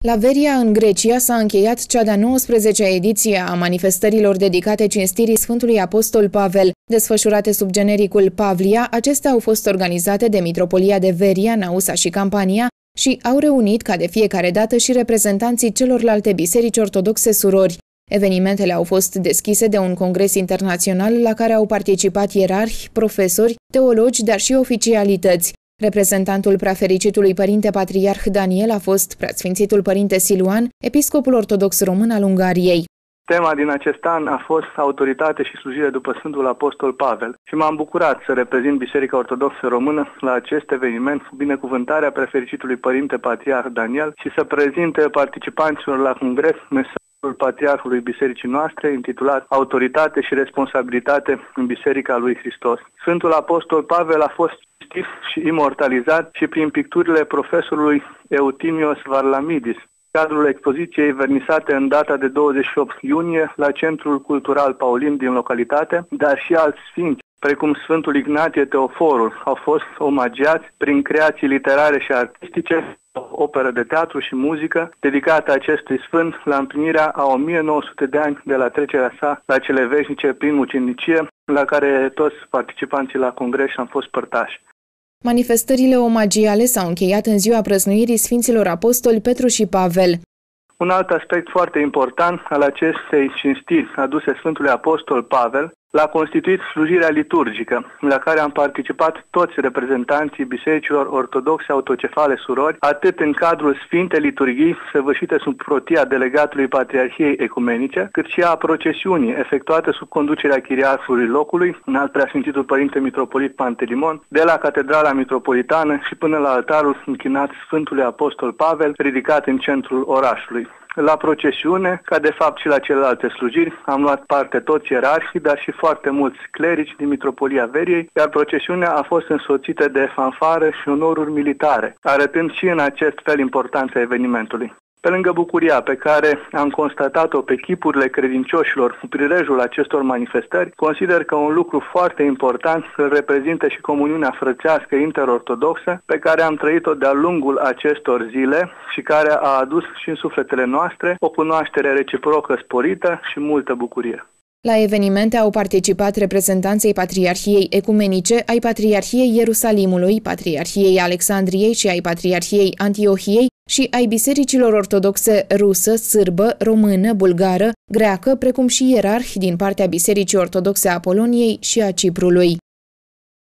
La Veria, în Grecia, s-a încheiat cea de-a 19-a ediție a manifestărilor dedicate cinstirii Sfântului Apostol Pavel. Desfășurate sub genericul Pavlia, acestea au fost organizate de Mitropolia de Veria, Nausa și Campania și au reunit, ca de fiecare dată, și reprezentanții celorlalte biserici ortodoxe surori. Evenimentele au fost deschise de un congres internațional la care au participat ierarhi, profesori, teologi, dar și oficialități. Reprezentantul Preafericitului Părinte Patriarh Daniel a fost Preasfințitul Părinte Siluan, episcopul ortodox român al Ungariei. Tema din acest an a fost autoritate și slujire după Sfântul Apostol Pavel și m-am bucurat să reprezint Biserica Ortodoxă Română la acest eveniment cu binecuvântarea Preafericitului Părinte Patriarh Daniel și să prezinte participanților la congres mesajul Patriarhului Bisericii noastre intitulat Autoritate și responsabilitate în Biserica lui Hristos. Sfântul Apostol Pavel a fost citit și imortalizat și prin picturile profesorului Eutimios Varlamidis, cadrul expoziției vernisate în data de 28 iunie la Centrul Cultural Paulin din localitate, dar și alți sfinți, precum Sfântul Ignatie Teoforul, au fost omagiați prin creații literare și artistice, operă de teatru și muzică dedicată acestui sfânt la împlinirea a 1900 de ani de la trecerea sa la cele veșnice prin mucenicie, la care toți participanții la congres am fost părtași. Manifestările omagiale s-au încheiat în ziua prăznuirii Sfinților Apostoli Petru și Pavel. Un alt aspect foarte important al acestei cinstiri aduse Sfântului Apostol Pavel l-a constituit slujirea liturgică, la care am participat toți reprezentanții bisericilor ortodoxe autocefale surori, atât în cadrul Sfintei Liturghii, săvârșite sub protia delegatului Patriarhiei Ecumenice, cât și a procesiunii, efectuate sub conducerea chiriarhului locului, înalt Preasfințitul Părinte Mitropolit Pantelimon, de la Catedrala Mitropolitană și până la altarul închinat Sfântului Apostol Pavel, ridicat în centrul orașului. La procesiune, ca de fapt și la celelalte slujiri, am luat parte toți ierarhii, dar și foarte mulți clerici din Mitropolia Veriei, iar procesiunea a fost însoțită de fanfare și onoruri militare, arătând și în acest fel importanța evenimentului. Pe lângă bucuria pe care am constatat-o pe chipurile credincioșilor cu prilejul acestor manifestări, consider că un lucru foarte important îl reprezintă și comuniunea frățească interortodoxă pe care am trăit-o de-a lungul acestor zile și care a adus și în sufletele noastre o cunoaștere reciprocă sporită și multă bucurie. La evenimente au participat reprezentanții Patriarhiei Ecumenice, ai Patriarhiei Ierusalimului, Patriarhiei Alexandriei și ai Patriarhiei Antiohiei și ai bisericilor ortodoxe rusă, sârbă, română, bulgară, greacă, precum și ierarhi din partea Bisericii Ortodoxe a Poloniei și a Ciprului.